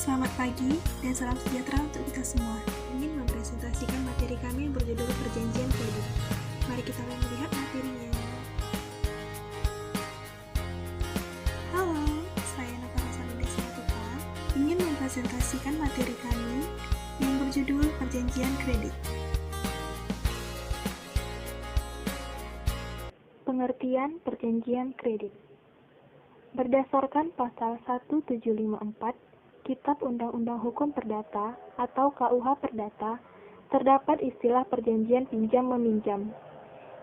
Selamat pagi dan salam sejahtera untuk kita semua. Ingin mempresentasikan materi kami yang berjudul Perjanjian Kredit. Mari kita melihat materinya. Halo, saya Nova Rasalinda Simatupang ingin mempresentasikan materi kami yang berjudul Perjanjian Kredit. Pengertian Perjanjian Kredit. Berdasarkan pasal 1754 Kitab Undang-Undang Hukum Perdata atau KUH Perdata, terdapat istilah perjanjian pinjam-meminjam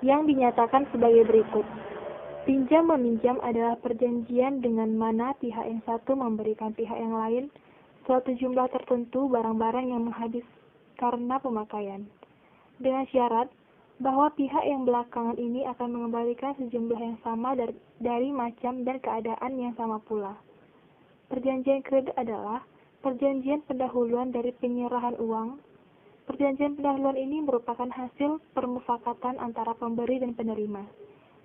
yang dinyatakan sebagai berikut. Pinjam-meminjam adalah perjanjian dengan mana pihak yang satu memberikan pihak yang lain suatu jumlah tertentu barang-barang yang habis karena pemakaian, dengan syarat bahwa pihak yang belakangan ini akan mengembalikan sejumlah yang sama dari macam dan keadaan yang sama pula. Perjanjian kredit adalah perjanjian pendahuluan dari penyerahan uang. Perjanjian pendahuluan ini merupakan hasil permufakatan antara pemberi dan penerima.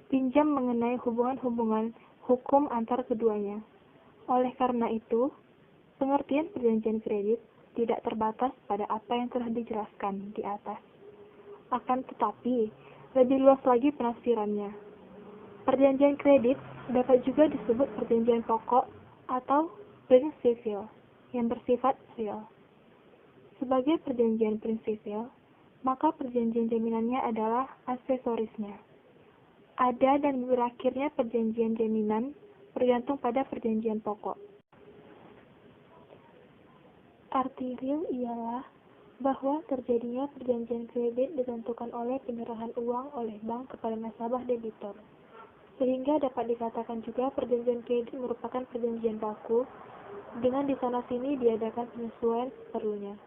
Pinjam mengenai hubungan-hubungan hukum antar keduanya. Oleh karena itu, pengertian perjanjian kredit tidak terbatas pada apa yang telah dijelaskan di atas. Akan tetapi, lebih luas lagi penafsirannya. Perjanjian kredit dapat juga disebut perjanjian pokok atau prinsipil yang bersifat real. Sebagai perjanjian prinsipil, maka perjanjian jaminannya adalah aksesorisnya. Ada dan berakhirnya perjanjian jaminan bergantung pada perjanjian pokok. Arti real ialah bahwa terjadinya perjanjian kredit ditentukan oleh penyerahan uang oleh bank kepada nasabah debitur. Sehingga dapat dikatakan juga perjanjian kredit merupakan perjanjian baku, dengan di sana-sini diadakan penyesuaian perlunya.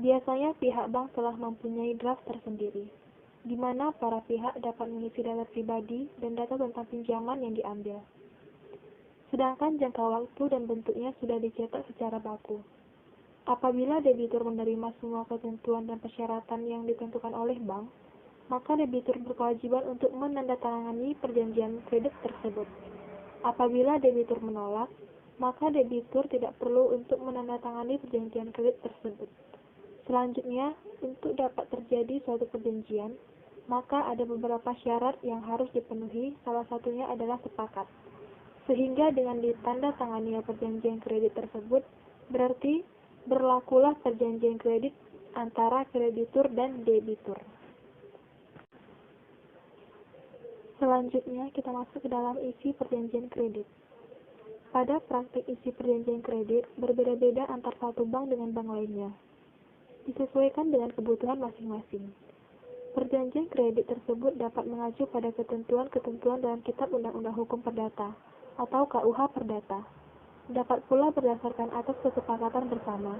Biasanya pihak bank telah mempunyai draft tersendiri, di mana para pihak dapat mengisi data pribadi dan data tentang pinjaman yang diambil. Sedangkan jangka waktu dan bentuknya sudah dicetak secara baku. Apabila debitur menerima semua ketentuan dan persyaratan yang ditentukan oleh bank, maka debitur berkewajiban untuk menandatangani perjanjian kredit tersebut. Apabila debitur menolak, maka debitur tidak perlu untuk menandatangani perjanjian kredit tersebut. Selanjutnya, untuk dapat terjadi suatu perjanjian, maka ada beberapa syarat yang harus dipenuhi, salah satunya adalah sepakat. Sehingga dengan ditandatangani perjanjian kredit tersebut, berarti berlakulah perjanjian kredit antara kreditur dan debitur. Selanjutnya, kita masuk ke dalam isi perjanjian kredit. Pada praktik isi perjanjian kredit, berbeda-beda antar satu bank dengan bank lainnya. Disesuaikan dengan kebutuhan masing-masing. Perjanjian kredit tersebut dapat mengacu pada ketentuan-ketentuan dalam Kitab Undang-Undang Hukum Perdata atau KUH Perdata. Dapat pula berdasarkan atas kesepakatan bersama.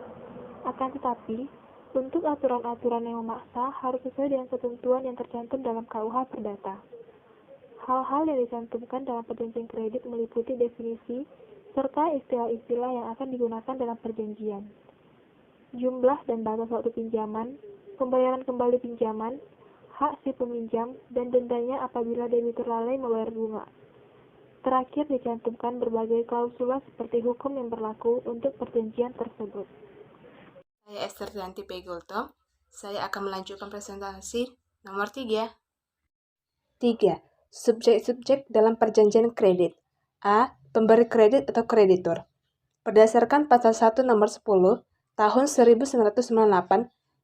Akan tetapi, untuk aturan-aturan yang memaksa harus sesuai dengan ketentuan yang tercantum dalam KUH Perdata. Hal-hal yang dicantumkan dalam perjanjian kredit meliputi definisi serta istilah-istilah yang akan digunakan dalam perjanjian. Jumlah dan batas waktu pinjaman, pembayaran kembali pinjaman, hak si peminjam, dan dendanya apabila debitur lalai membayar bunga. Terakhir dicantumkan berbagai klausula seperti hukum yang berlaku untuk perjanjian tersebut. Saya Esther Danti Pegoltom. Saya akan melanjutkan presentasi nomor 3. 3. Subjek-subjek dalam perjanjian kredit. A. Pemberi kredit atau kreditur. Berdasarkan pasal 1 nomor 10 tahun 1998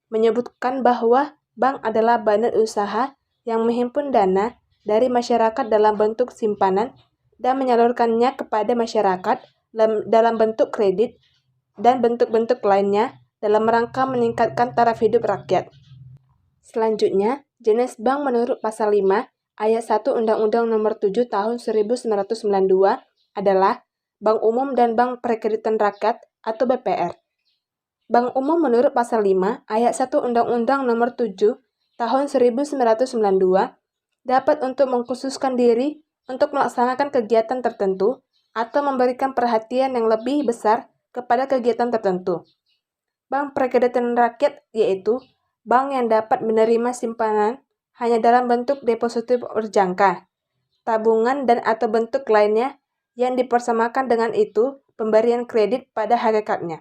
menyebutkan bahwa bank adalah badan usaha yang menghimpun dana dari masyarakat dalam bentuk simpanan dan menyalurkannya kepada masyarakat dalam bentuk kredit dan bentuk-bentuk lainnya dalam rangka meningkatkan taraf hidup rakyat. Selanjutnya, jenis bank menurut pasal 5 ayat 1 Undang-Undang Nomor 7 Tahun 1992 adalah Bank Umum dan Bank Perkreditan Rakyat atau BPR. Bank Umum menurut pasal 5 ayat 1 Undang-Undang Nomor 7 Tahun 1992 dapat untuk mengkhususkan diri untuk melaksanakan kegiatan tertentu atau memberikan perhatian yang lebih besar kepada kegiatan tertentu. Bank Perkreditan Rakyat yaitu bank yang dapat menerima simpanan hanya dalam bentuk deposito berjangka, tabungan dan atau bentuk lainnya yang dipersamakan dengan itu pemberian kredit pada hakikatnya.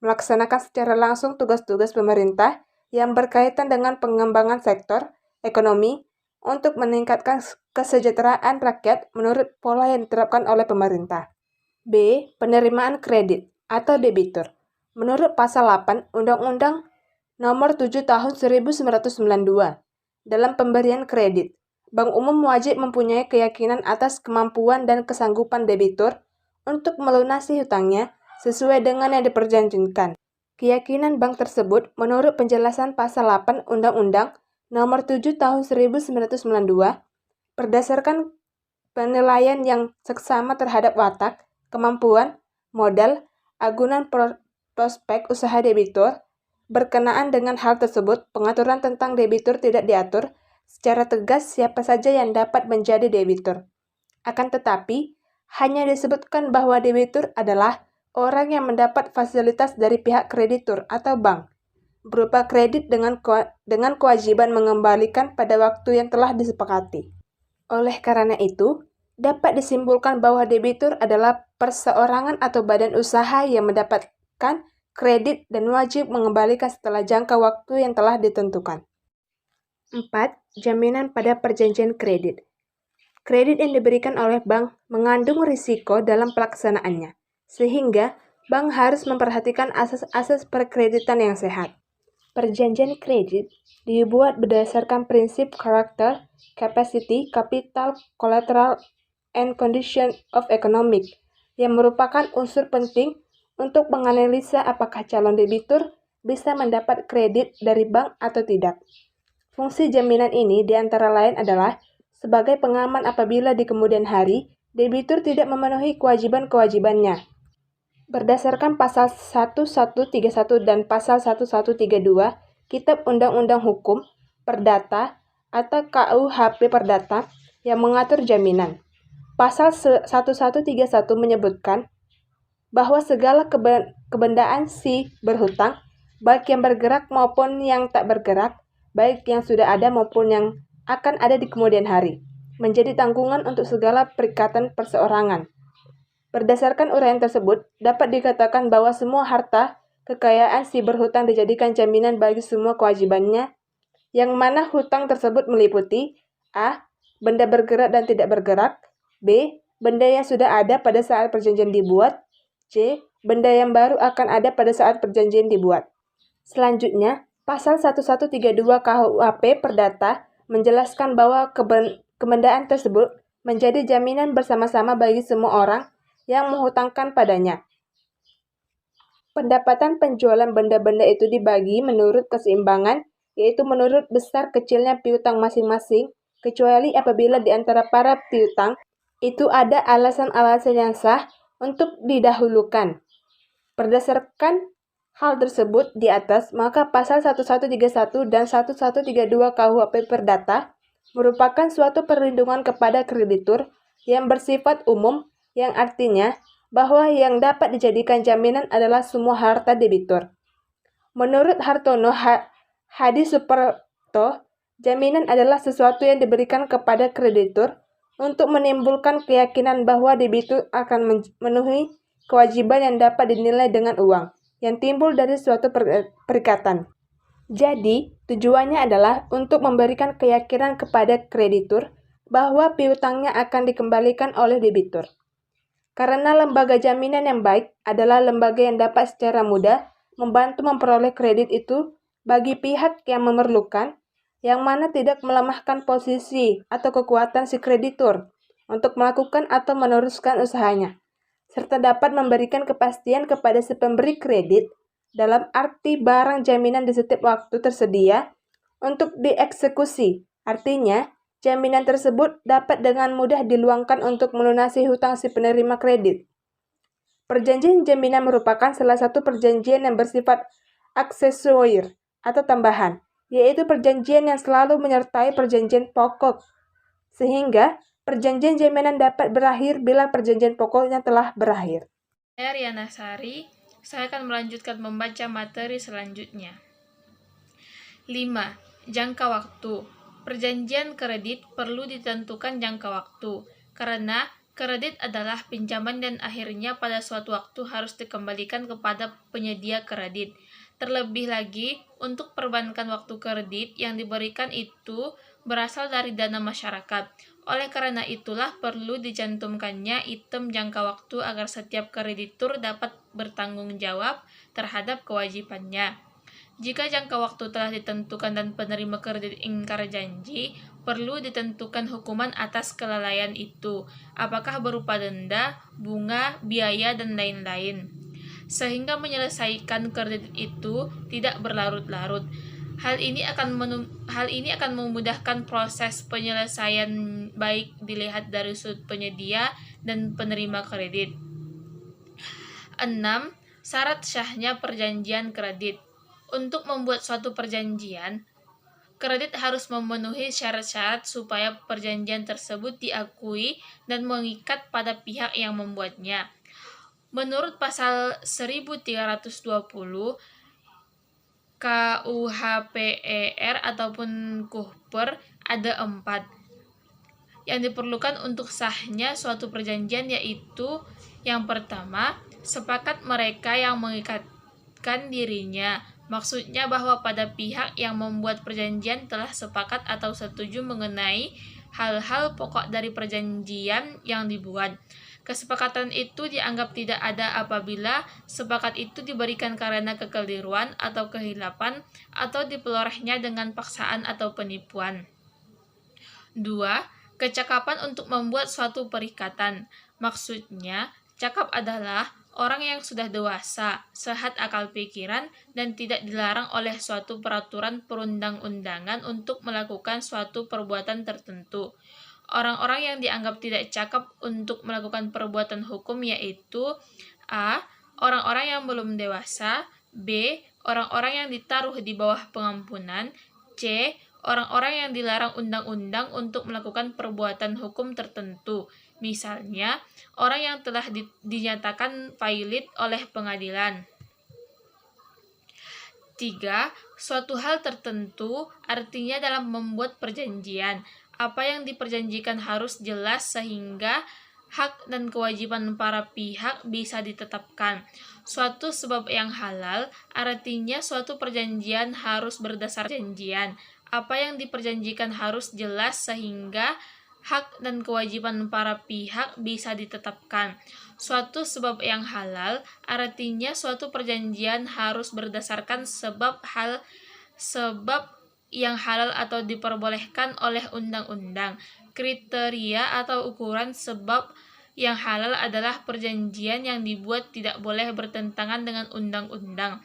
melaksanakan secara langsung tugas-tugas pemerintah yang berkaitan dengan pengembangan sektor ekonomi untuk meningkatkan kesejahteraan rakyat menurut pola yang diterapkan oleh pemerintah. B. Penerimaan kredit atau debitur. Menurut Pasal 8 Undang-Undang Nomor 7 Tahun 1992, dalam pemberian kredit, Bank Umum wajib mempunyai keyakinan atas kemampuan dan kesanggupan debitur untuk melunasi hutangnya sesuai dengan yang diperjanjikan. Keyakinan bank tersebut menurut penjelasan Pasal 8 Undang-Undang Nomor 7 Tahun 1992 berdasarkan penilaian yang seksama terhadap watak, kemampuan, modal, agunan prospek usaha debitur. Berkenaan dengan hal tersebut, pengaturan tentang debitur tidak diatur secara tegas siapa saja yang dapat menjadi debitur. Akan tetapi, hanya disebutkan bahwa debitur adalah orang yang mendapat fasilitas dari pihak kreditur atau bank, berupa kredit dengan kewajiban mengembalikan pada waktu yang telah disepakati. Oleh karena itu, dapat disimpulkan bahwa debitur adalah perseorangan atau badan usaha yang mendapatkan kredit dan wajib mengembalikan setelah jangka waktu yang telah ditentukan. 4. Jaminan pada perjanjian kredit. Kredit yang diberikan oleh bank mengandung risiko dalam pelaksanaannya, sehingga bank harus memperhatikan asas-asas perkreditan yang sehat. Perjanjian kredit dibuat berdasarkan prinsip karakter, capacity, capital, collateral, and condition of economic, yang merupakan unsur penting untuk menganalisa apakah calon debitur bisa mendapat kredit dari bank atau tidak. Fungsi jaminan ini diantara lain adalah sebagai pengaman apabila di kemudian hari debitur tidak memenuhi kewajiban-kewajibannya. Berdasarkan Pasal 1131 dan Pasal 1132 Kitab Undang-Undang Hukum Perdata atau KUHP Perdata yang mengatur jaminan. Pasal 1131 menyebutkan bahwa segala kebendaan si berhutang, baik yang bergerak maupun yang tak bergerak, baik yang sudah ada maupun yang akan ada di kemudian hari, menjadi tanggungan untuk segala perikatan perseorangan. Berdasarkan uraian tersebut, dapat dikatakan bahwa semua harta kekayaan si berhutang dijadikan jaminan bagi semua kewajibannya, yang mana hutang tersebut meliputi A. Benda bergerak dan tidak bergerak, B. Benda yang sudah ada pada saat perjanjian dibuat, C. Benda yang baru akan ada pada saat perjanjian dibuat. Selanjutnya, Pasal 1132 KUHP Perdata menjelaskan bahwa kebendaan tersebut menjadi jaminan bersama-sama bagi semua orang yang menghutangkan padanya. Pendapatan penjualan benda-benda itu dibagi menurut keseimbangan, yaitu menurut besar kecilnya piutang masing-masing, kecuali apabila di antara para piutang itu ada alasan-alasan yang sah untuk didahulukan. Berdasarkan hal tersebut di atas, maka Pasal 1131 dan 1132 KUHP Perdata merupakan suatu perlindungan kepada kreditur yang bersifat umum, yang artinya bahwa yang dapat dijadikan jaminan adalah semua harta debitur. Menurut Hartono Hadi Suprapto, jaminan adalah sesuatu yang diberikan kepada kreditur untuk menimbulkan keyakinan bahwa debitur akan memenuhi kewajiban yang dapat dinilai dengan uang yang timbul dari suatu perikatan. Jadi, tujuannya adalah untuk memberikan keyakinan kepada kreditur bahwa piutangnya akan dikembalikan oleh debitur. Karena lembaga jaminan yang baik adalah lembaga yang dapat secara mudah membantu memperoleh kredit itu bagi pihak yang memerlukan, yang mana tidak melemahkan posisi atau kekuatan si kreditur untuk melakukan atau meneruskan usahanya, serta dapat memberikan kepastian kepada si pemberi kredit dalam arti barang jaminan di setiap waktu tersedia untuk dieksekusi. Artinya, jaminan tersebut dapat dengan mudah diluangkan untuk melunasi hutang si penerima kredit. Perjanjian jaminan merupakan salah satu perjanjian yang bersifat aksesorir atau tambahan, yaitu perjanjian yang selalu menyertai perjanjian pokok, sehingga perjanjian jaminan dapat berakhir bila perjanjian pokoknya telah berakhir. Saya Riana Sari, saya akan melanjutkan membaca materi selanjutnya. 5. Jangka waktu. Perjanjian kredit perlu ditentukan jangka waktu, karena Kredit adalah pinjaman dan akhirnya pada suatu waktu harus dikembalikan kepada penyedia kredit. Terlebih lagi, untuk perbankan waktu kredit yang diberikan itu berasal dari dana masyarakat. Oleh karena itulah perlu dicantumkannya item jangka waktu agar setiap kreditur dapat bertanggung jawab terhadap kewajibannya. Jika jangka waktu telah ditentukan dan penerima kredit ingkar janji, perlu ditentukan hukuman atas kelalaian itu, apakah berupa denda, bunga, biaya, dan lain-lain, sehingga menyelesaikan kredit itu tidak berlarut-larut. Hal ini akan memudahkan proses penyelesaian baik dilihat dari sudut penyedia dan penerima kredit. 6. Syarat syahnya perjanjian kredit. Untuk membuat suatu perjanjian, kredit harus memenuhi syarat-syarat supaya perjanjian tersebut diakui dan mengikat pada pihak yang membuatnya. Menurut pasal 1320 KUHPER ataupun KUHPER ada 4 yang diperlukan untuk sahnya suatu perjanjian, yaitu yang pertama, sepakat mereka yang mengikatkan dirinya. Maksudnya bahwa pada pihak yang membuat perjanjian telah sepakat atau setuju mengenai hal-hal pokok dari perjanjian yang dibuat. Kesepakatan itu dianggap tidak ada apabila sepakat itu diberikan karena kekeliruan atau kehilapan atau dipelorehnya dengan paksaan atau penipuan. 2. Kecakapan untuk membuat suatu perikatan. Maksudnya, cakap adalah orang yang sudah dewasa, sehat akal pikiran, dan tidak dilarang oleh suatu peraturan perundang-undangan untuk melakukan suatu perbuatan tertentu. Orang-orang yang dianggap tidak cakap untuk melakukan perbuatan hukum yaitu A. Orang-orang yang belum dewasa, B. Orang-orang yang ditaruh di bawah pengampunan, C. Orang-orang yang dilarang undang-undang untuk melakukan perbuatan hukum tertentu. Misalnya, orang yang telah dinyatakan violet oleh pengadilan. 3. Suatu hal tertentu artinya dalam membuat perjanjian, apa yang diperjanjikan harus jelas sehingga hak dan kewajiban para pihak bisa ditetapkan. Suatu sebab yang halal artinya suatu perjanjian harus berdasar perjanjian, apa yang diperjanjikan harus jelas sehingga hak dan kewajiban para pihak bisa ditetapkan. Suatu sebab yang halal artinya suatu perjanjian harus berdasarkan sebab yang halal atau diperbolehkan oleh undang-undang. Kriteria atau ukuran sebab yang halal adalah perjanjian yang dibuat tidak boleh bertentangan dengan undang-undang,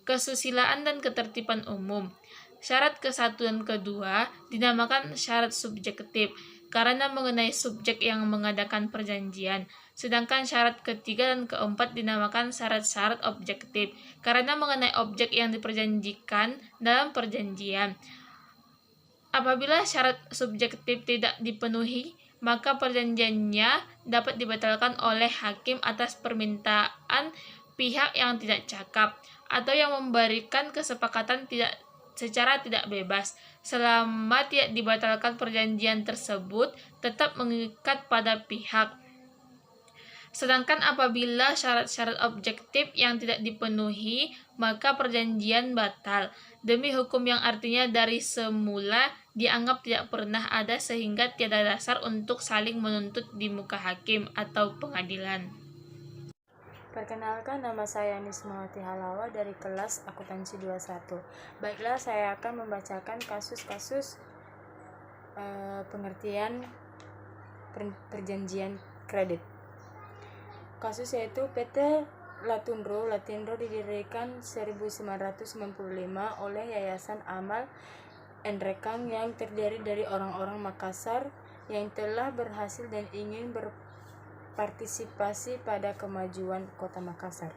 kesusilaan dan ketertiban umum. Syarat ke-1 dan ke-2 dinamakan syarat subjektif karena mengenai subjek yang mengadakan perjanjian, sedangkan syarat ke-3 dan ke-4 dinamakan syarat-syarat objektif karena mengenai objek yang diperjanjikan dalam perjanjian. Apabila syarat subjektif tidak dipenuhi, maka perjanjiannya dapat dibatalkan oleh hakim atas permintaan pihak yang tidak cakap atau yang memberikan kesepakatan secara tidak bebas. Selama tidak dibatalkan, perjanjian tersebut tetap mengikat pada pihak. Sedangkan apabila syarat-syarat objektif yang tidak dipenuhi, maka perjanjian batal demi hukum yang artinya dari semula dianggap tidak pernah ada sehingga tiada dasar untuk saling menuntut di muka hakim atau pengadilan. Perkenalkan, nama saya Nismawati Halawa dari kelas akuntansi 21. Baiklah, saya akan membacakan kasus-kasus pengertian perjanjian kredit. Kasus yaitu PT Latindro didirikan 1995 oleh Yayasan Amal Endrekang yang terdiri dari orang-orang Makassar yang telah berhasil dan ingin berpartisipasi pada kemajuan Kota Makassar.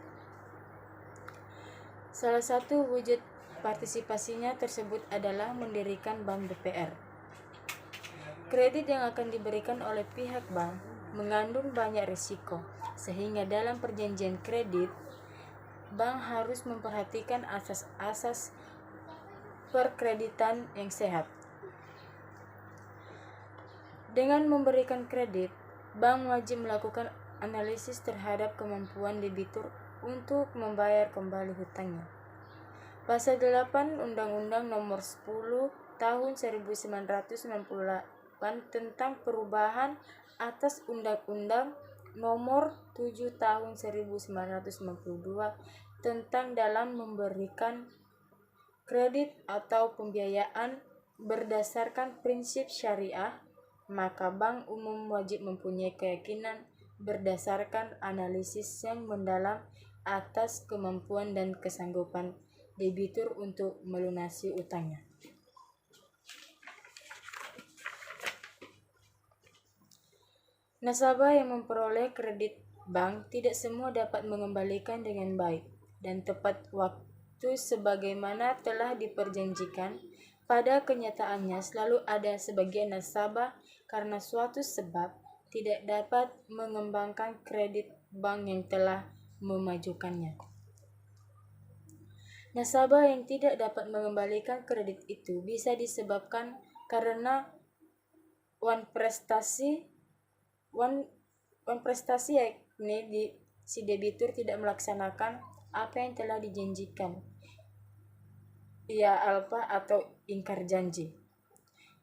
Salah satu wujud partisipasinya tersebut adalah mendirikan Bank BPR. Kredit yang akan diberikan oleh pihak bank mengandung banyak risiko, sehingga dalam perjanjian kredit, bank harus memperhatikan asas-asas perkreditan yang sehat. Dengan memberikan kredit, bank wajib melakukan analisis terhadap kemampuan debitur untuk membayar kembali hutangnya. Pasal 8 Undang-Undang Nomor 10 Tahun 1998 tentang perubahan atas Undang-Undang Nomor 7 Tahun 1992 tentang dalam memberikan kredit atau pembiayaan berdasarkan prinsip syariah, maka bank umum wajib mempunyai keyakinan berdasarkan analisis yang mendalam atas kemampuan dan kesanggupan debitur untuk melunasi utangnya. Nasabah yang memperoleh kredit bank tidak semua dapat mengembalikan dengan baik dan tepat waktu sebagaimana telah diperjanjikan. Pada kenyataannya selalu ada sebagian nasabah karena suatu sebab tidak dapat mengembangkan kredit bank yang telah memajukannya. Nasabah yang tidak dapat mengembalikan kredit itu bisa disebabkan karena wan prestasi yakni si debitur tidak melaksanakan apa yang telah dijanjikan, atau ingkar janji,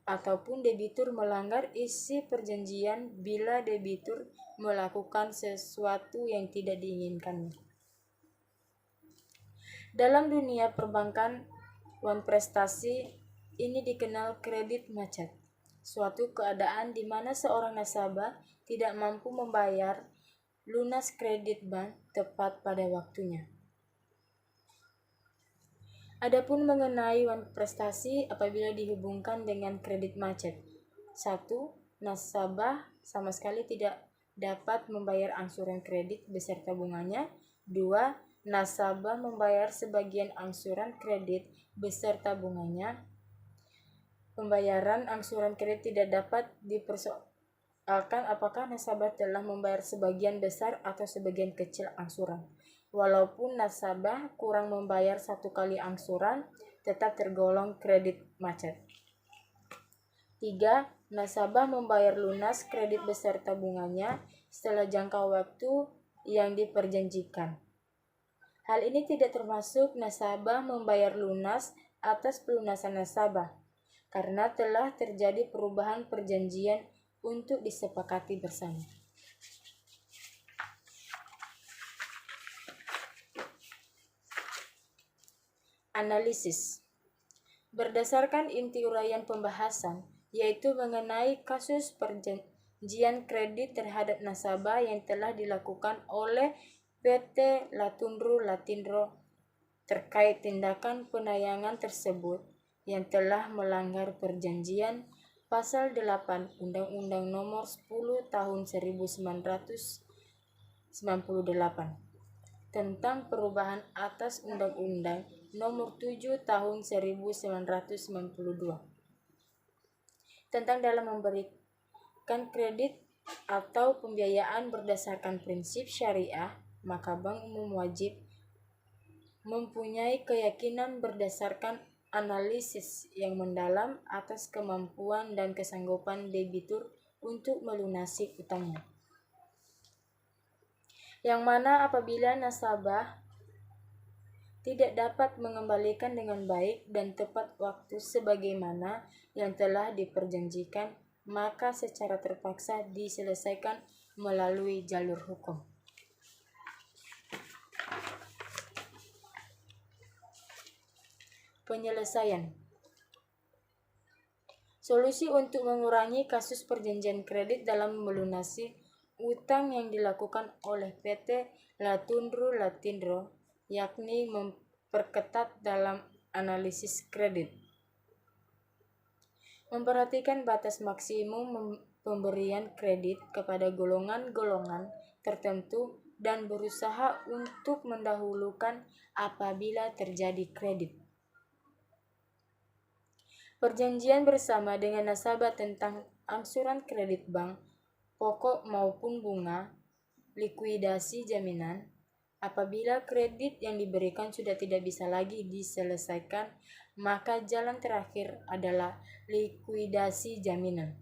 ataupun debitur melanggar isi perjanjian bila debitur melakukan sesuatu yang tidak diinginkan. Dalam dunia perbankan, wan prestasi ini dikenal kredit macet, suatu keadaan di mana seorang nasabah tidak mampu membayar lunas kredit bank tepat pada waktunya. Adapun mengenai wan prestasi apabila dihubungkan dengan kredit macet. 1. Nasabah sama sekali tidak dapat membayar angsuran kredit beserta bunganya. 2. Nasabah membayar sebagian angsuran kredit beserta bunganya. Pembayaran angsuran kredit tidak dapat dipersoalkan apakah nasabah telah membayar sebagian besar atau sebagian kecil angsuran. Walaupun nasabah kurang membayar satu kali angsuran, tetap tergolong kredit macet. 3. Nasabah membayar lunas kredit beserta bunganya setelah jangka waktu yang diperjanjikan. Hal ini tidak termasuk nasabah membayar lunas atas pelunasan nasabah, karena telah terjadi perubahan perjanjian untuk disepakati bersama. Analisis. Berdasarkan inti uraian pembahasan, yaitu mengenai kasus perjanjian kredit terhadap nasabah yang telah dilakukan oleh PT Latundru Latindro terkait tindakan penayangan tersebut yang telah melanggar perjanjian, Pasal 8 Undang-Undang Nomor 10 Tahun 1998 tentang perubahan atas Undang-Undang Nomor 7 Tahun 1992 tentang dalam memberikan kredit atau pembiayaan berdasarkan prinsip syariah, maka bank umum wajib mempunyai keyakinan berdasarkan analisis yang mendalam atas kemampuan dan kesanggupan debitur untuk melunasi utangnya. Yang mana apabila nasabah tidak dapat mengembalikan dengan baik dan tepat waktu sebagaimana yang telah diperjanjikan, maka secara terpaksa diselesaikan melalui jalur hukum. Penyelesaian. Solusi untuk mengurangi kasus perjanjian kredit dalam melunasi utang yang dilakukan oleh PT Latundru Latindro, yakni memperketat dalam analisis kredit, memperhatikan batas maksimum pemberian kredit kepada golongan-golongan tertentu, dan berusaha untuk mendahulukan apabila terjadi kredit. Perjanjian bersama dengan nasabah tentang angsuran kredit bank, pokok maupun bunga, likuidasi jaminan. Apabila kredit yang diberikan sudah tidak bisa lagi diselesaikan, maka jalan terakhir adalah likuidasi jaminan.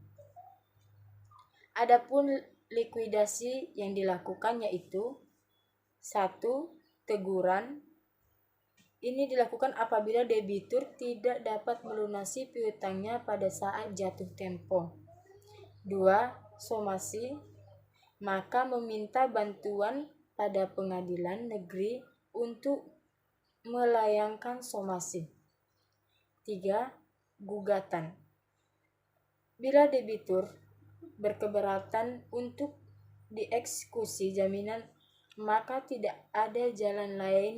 Adapun likuidasi yang dilakukan yaitu 1. Teguran. Ini dilakukan apabila debitur tidak dapat melunasi piutangnya pada saat jatuh tempo. 2. Somasi. Maka meminta bantuan pada pengadilan negeri untuk melayangkan somasi. 3. Gugatan. Bila debitur berkeberatan untuk dieksekusi jaminan, maka tidak ada jalan lain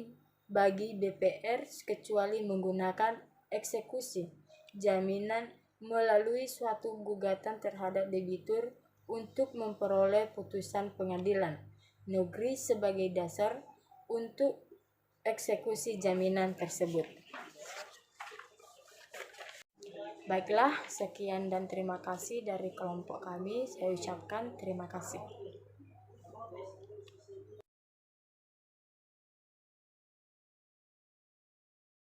bagi BPR kecuali menggunakan eksekusi jaminan melalui suatu gugatan terhadap debitur untuk memperoleh putusan pengadilan negeri sebagai dasar untuk eksekusi jaminan tersebut. Baiklah, sekian dan terima kasih dari kelompok kami. Saya ucapkan terima kasih.